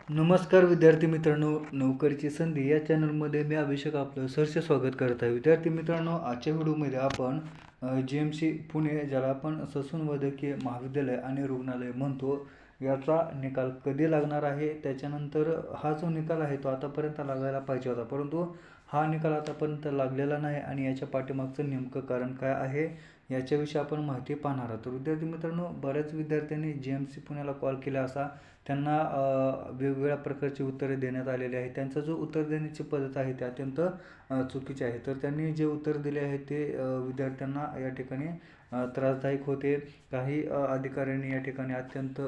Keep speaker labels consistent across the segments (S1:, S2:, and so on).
S1: नमस्कार विद्यार्थी मित्रांनो, नोकरीची संधी या चॅनलमध्ये मी अभिषेक आपलं सहर्ष स्वागत करत आहे. विद्यार्थी मित्रांनो, आजच्या व्हिडिओमध्ये आपण GMC पुणे, ज्याला आपण ससून वैद्यकीय महाविद्यालय आणि रुग्णालय म्हणतो, याचा निकाल कधी लागणार आहे. त्याच्यानंतर हा जो निकाल आहे तो आतापर्यंत लागायला पाहिजे होता, परंतु हा निकाल आतापर्यंत लागलेला नाही आणि याच्या पाठीमागचं नेमकं कारण काय आहे याच्याविषयी आपण माहिती पाहणार आहोत. तर विद्यार्थी मित्रांनो, बऱ्याच विद्यार्थ्यांनी GMC पुण्याला कॉल केला असा त्यांना वेगवेगळ्या प्रकारची उत्तरे देण्यात आलेली आहे. त्यांचा जो उत्तर देण्याची पद्धत आहे ते अत्यंत चुकीचे आहे. तर त्यांनी जे उत्तर दिले आहे ते विद्यार्थ्यांना या ठिकाणी त्रासदायक होते. काही अधिकाऱ्यांनी या ठिकाणी अत्यंत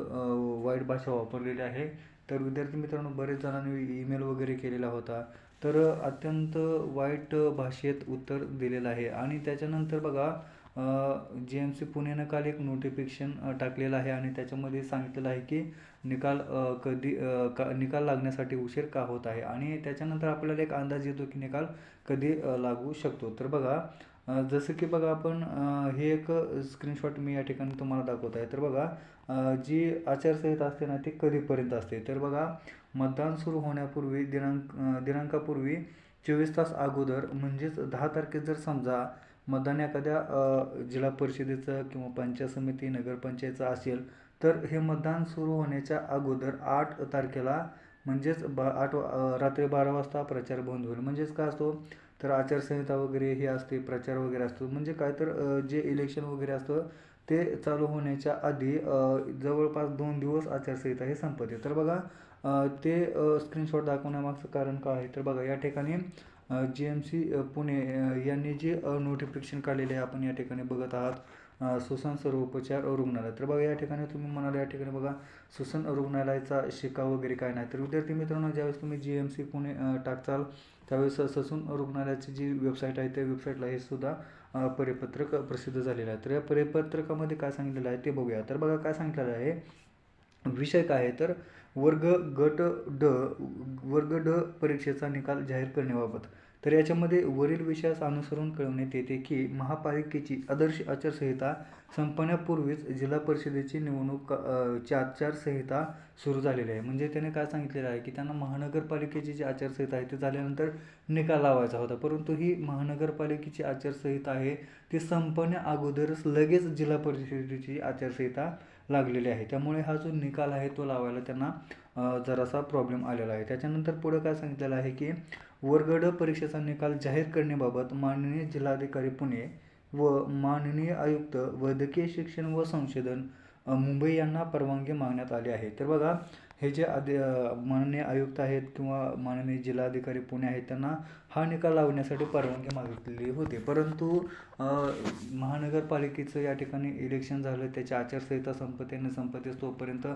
S1: वाईट भाषा वापरलेली आहे. तर विद्यार्थी मित्रांनो, बरेच जणांनी ईमेल वगैरे केलेला होता. तर अत्यंत वाईट भाषेत उत्तर दिलेलं आहे आणि त्याच्यानंतर बघा, GMC पुणेनं काल एक नोटिफिकेशन टाकलेलं आहे आणि त्याच्यामध्ये सांगितलेलं आहे की निकाल लागण्यासाठी उशीर का होत आहे आणि त्याच्यानंतर आपल्याला एक अंदाज येतो की निकाल कधी लागू शकतो. तर बघा, जसं की बघा आपण हे एक स्क्रीनशॉट मी या ठिकाणी तुम्हाला दाखवत आहे. तर बघा, जी आचारसंहिता असते ना ती कधीपर्यंत असते. तर बघा, मतदान सुरू होण्यापूर्वी दिनांकापूर्वी 24 तास अगोदर म्हणजेच 10 तारखेत जर समजा मतदान एखाद्या जिल्हा परिषदेचं किंवा पंचायत समिती नगरपंचायतचं असेल, तर हे मतदान सुरू होण्याच्या अगोदर 8 तारखेला म्हणजेच रात्री 12 वाजता प्रचार बंद होईल. म्हणजेच काय असतो, तर आचारसंहिता वगैरे हे असते, प्रचार वगैरे असतो. म्हणजे काय, तर जे इलेक्शन वगैरे असतं ते चालू होण्याच्या आधी जवळपास 2 दिवस आचारसंहिता हे संपते. तर बघा, ते स्क्रीनशॉट दाखवण्यामागचं कारण काय आहे, तर बघा या ठिकाणी GMC पुणे यांनी जे नोटिफिकेशन काढलेले आहे आपण या ठिकाणी बघत आहात. सुसन सर्वोपचार रुग्णालय. तर बघा या ठिकाणी तुम्ही म्हणाले, या ठिकाणी बघा सुसन रुग्णालयाचा शिक्का वगैरे काय नाही. तर विद्यार्थी मित्रांनो, ज्यावेळेस तुम्ही GMC पुणे टाकचाल त्यावेळेस ससून रुग्णालयाची जी वेबसाईट आहे त्या वेबसाईटला हे सुद्धा परिपत्रक प्रसिद्ध झालेलं आहे. तर या परिपत्रकामध्ये काय सांगितलेलं आहे ते बघूया. तर बघा काय सांगितलेलं आहे, विषय काय आहे, तर वर्ग गट ड वर्ग ड परीक्षेचा निकाल जाहीर करण्याबाबत. तर याच्यामध्ये वरील विषयास अनुसरून कळवण्यात येते की महापालिकेची आदर्श आचारसंहिता संपण्यापूर्वीच जिल्हा परिषदेची निवडणूक ची आचारसंहिता सुरू झालेली आहे. म्हणजे त्याने काय सांगितलेलं आहे की त्यांना महानगरपालिकेची जी आचारसंहिता आहे ती झाल्यानंतर निकाल लावायचा होता, परंतु ही महानगरपालिकेची आचारसंहिता आहे ती संपण्या अगोदरच लगेच जिल्हा परिषदेची आचारसंहिता लागलेली आहे. त्यामुळे हा जो निकाल आहे तो लावायला त्यांना जरासा प्रॉब्लेम आलेला आहे. त्याच्यानंतर पुढं काय सांगितलेलं आहे की वर्ग ड परीक्षेचा निकाल जाहीर करण्याबाबत माननीय जिल्हाधिकारी पुणे व माननीय आयुक्त वैद्यकीय शिक्षण व संशोधन मुंबई यांना परवानगी मागण्यात आली आहे. तर बघा, हे जे माननीय आयुक्त आहेत किंवा माननीय जिल्हाधिकारी पुणे आहेत त्यांना हा निकाल लावण्यासाठी परवानगी मागितलेली होती, परंतु महानगरपालिकेचं या ठिकाणी इलेक्शन झालं, त्याची आचारसंहिता संपतेच तोपर्यंत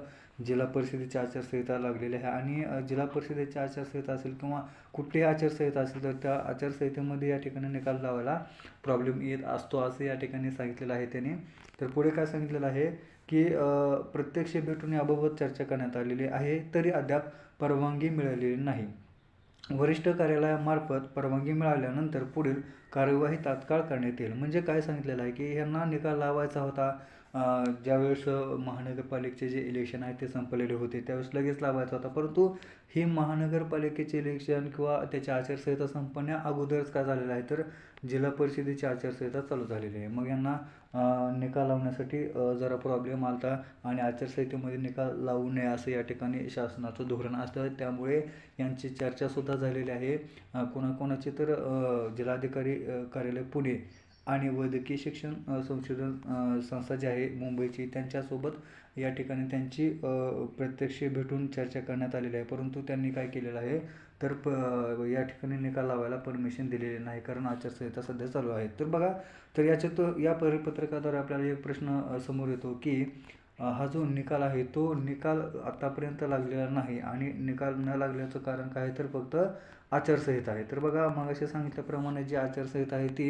S1: जिल्हा परिषदेची आचारसंहिता लागलेली आहे आणि जिल्हा परिषदेची आचारसंहिता असेल किंवा कुठलीही आचारसंहिता असेल तर त्या आचारसंहितेमध्ये या ठिकाणी निकाल लावायला प्रॉब्लेम येत असतो असं या ठिकाणी सांगितलेलं आहे त्याने. तर पुढे काय सांगितलेलं आहे की प्रत्यक्ष भेटून याबाबत चर्चा करण्यात आलेली आहे तरी अद्याप परवानगी मिळालेली नाही. वरिष्ठ कार्यालयामार्फत परवानगी मिळाल्यानंतर पुढील कार्यवाही तात्काळ करण्यात येईल. म्हणजे काय सांगितलेलं आहे की ह्यांना निकाल लावायचा होता ज्यावेळेस महानगरपालिकेचे जे इलेक्शन आहे ते संपलेले होते त्यावेळेस लगेच लावायचा होता, परंतु ही महानगरपालिकेचे इलेक्शन किंवा त्याची आचारसंहिता संपण्या अगोदरच काय झालेलं आहे, तर जिल्हा परिषदेची आचारसंहिता चालू झालेली आहे. मग यांना निकाल लावण्यासाठी जरा प्रॉब्लेम आला होता आणि आचारसंहितेमध्ये निकाल लावू नये असं या ठिकाणी शासनाचं धोरण असतं. त्यामुळे यांची चर्चासुद्धा झालेली आहे. कोणाकोणाची तर जिल्हाधिकारी कार्यालय पुणे आणि वैद्यकीय शिक्षण संशोधन संस्था जी आहे मुंबईची त्यांच्यासोबत या ठिकाणी त्यांची प्रत्यक्ष भेटून चर्चा करण्यात आलेली आहे, परंतु त्यांनी काय केलेलं आहे, तर या ठिकाणी निकाल लावायला परमिशन दिलेली नाही कारण आचारसंहिता सध्या चालू आहे. तर बघा, तर या परिपत्रकाद्वारे आपल्याला एक प्रश्न समोर येतो की हा जो निकाल आहे तो निकाल आतापर्यंत लागलेला नाही आणि निकाल न लागल्याचं कारण काय आहे, तर फक्त आचारसंहिता आहे. तर बघा, मगाशी सांगितल्याप्रमाणे जी आचारसंहिता आहे ती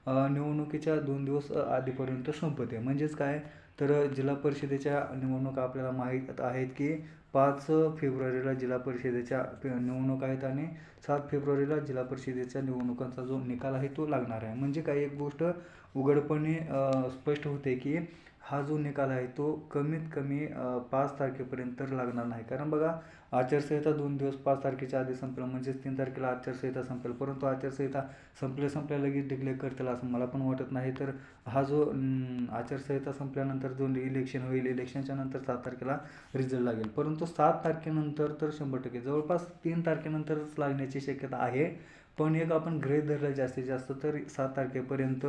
S1: निवडणुकीच्या 2 दिवस आधीपर्यंत संपते. म्हणजेच काय, तर जिल्हा परिषदेच्या निवडणुका आपल्याला माहीत आहेत की 5 फेब्रुवारीला जिल्हा परिषदेच्या निवडणूक आहेत आणि 7 फेब्रुवारीला जिल्हा परिषदेच्या निवडणुकांचा जो निकाल आहे तो लागणार आहे. म्हणजे काही एक गोष्ट उघडपणे स्पष्ट होते की हा जो निकाल आहे तो कमीत कमी 5 तारखेपर्यंत तर लागणार नाही. कारण बघा आचारसंहिता 2 दिवस 5 तारखेच्या आधी संपेल, म्हणजेच 3 तारखेला आचारसंहिता संपेल. परंतु आचारसंहिता संपल्या लगेच डिक्लेअर करतील असं मला पण वाटत नाही. तर हा जो आचारसंहिता संपल्यानंतर जो इलेक्शन होईल, इलेक्शनच्या नंतर 7 तारखेला रिझल्ट लागेल. परंतु 7 तारखेनंतर तर 100% जवळपास 3 तारखेनंतरच लागण्याची शक्यता आहे. पण एक आपण गृहीत धरलं जास्तीत जास्त तर 7 तारखेपर्यंत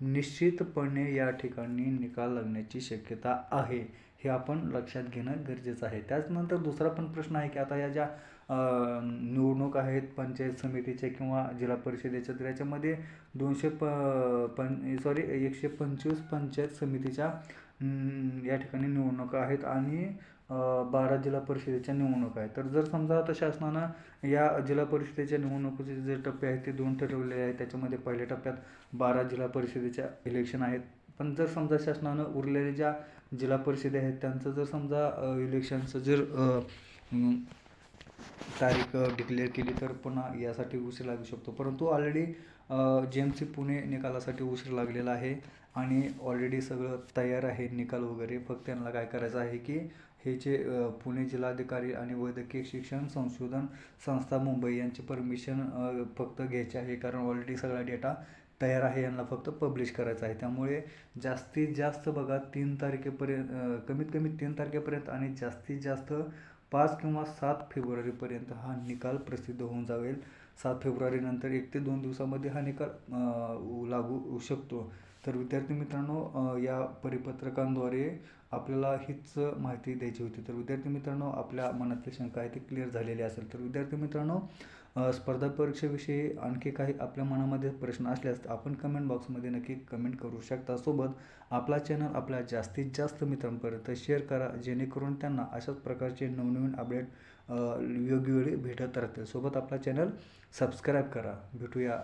S1: निश्चितपणे या ठिकाणी निकाल लागण्याची शक्यता आहे. हे आपण लक्षात घेणं गरजेचं आहे. त्याचनंतर दुसरा पण प्रश्न आहे की आता या ज्या निवडणूक आहेत पंचायत समितीच्या किंवा जिल्हा परिषदेच्या, तर याच्यामध्ये 125 पंचायत समितीच्या या ठिकाणी निवडणुका आहेत आणि 12 जिल्हा परिषदेच्या निवडणुका आहेत. तर जर समजा आता शासनानं या जिल्हा परिषदेच्या निवडणुकीचे जे टप्पे आहेत ते 2 ठरवलेले आहेत. त्याच्यामध्ये पहिल्या टप्प्यात 12 जिल्हा परिषदेच्या इलेक्शन आहेत. पण जर समजा शासनानं उरलेल्या ज्या जिल्हा परिषदे आहेत त्यांचं जर समजा इलेक्शनचं जर तारीख डिक्लेअर केली तर पुन्हा यासाठी उशीर लागू शकतो. परंतु ऑलरेडी JMC पुणे निकालासाठी उशीर लागलेला आहे आणि ऑलरेडी सगळं तयार आहे निकाल वगैरे. फक्त त्यांना काय करायचं आहे की हे जे पुणे जिल्हाधिकारी आणि वैद्यकीय शिक्षण संशोधन संस्था मुंबई यांची परमिशन फक्त घ्यायची आहे. कारण ऑलरेडी सगळा डेटा तयार आहे, यांना फक्त पब्लिश करायचं आहे. त्यामुळे जास्तीत जास्त बघा 3 तारखेपर्यंत कमीत कमी 3 तारखेपर्यंत आणि जास्तीत जास्त 5 किंवा 7 फेब्रुवारीपर्यंत हा निकाल प्रसिद्ध होऊन जावेल. 7 फेब्रुवारीनंतर 1 ते 2 दिवसामध्ये हा निकाल लागू होऊ शकतो. तर विद्यार्थी मित्रांनो, या परिपत्रकांद्वारे आपल्याला हीच माहिती द्यायची होती. तर विद्यार्थी मित्रांनो, आपल्या मनातली शंका आहे ती क्लिअर झालेली असेल. तर विद्यार्थी मित्रांनो, स्पर्धा परीक्षेविषयी आणखी काही आपल्या मनामध्ये प्रश्न असल्यास आपण कमेंट बॉक्समध्ये नक्की कमेंट करू शकता. सोबत आपला चॅनल आपल्या जास्तीत जास्त मित्रांपर्यंत शेअर करा, जेणेकरून त्यांना अशाच प्रकारचे नवनवीन अपडेट योग्यवेळी भेटत राहतील. सोबत आपला चॅनल सबस्क्राईब करा. भेटूया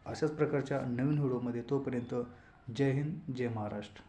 S1: अशाच प्रकारच्या नवीन व्हिडिओमध्ये. तोपर्यंत जय हिंद, जय महाराष्ट्र.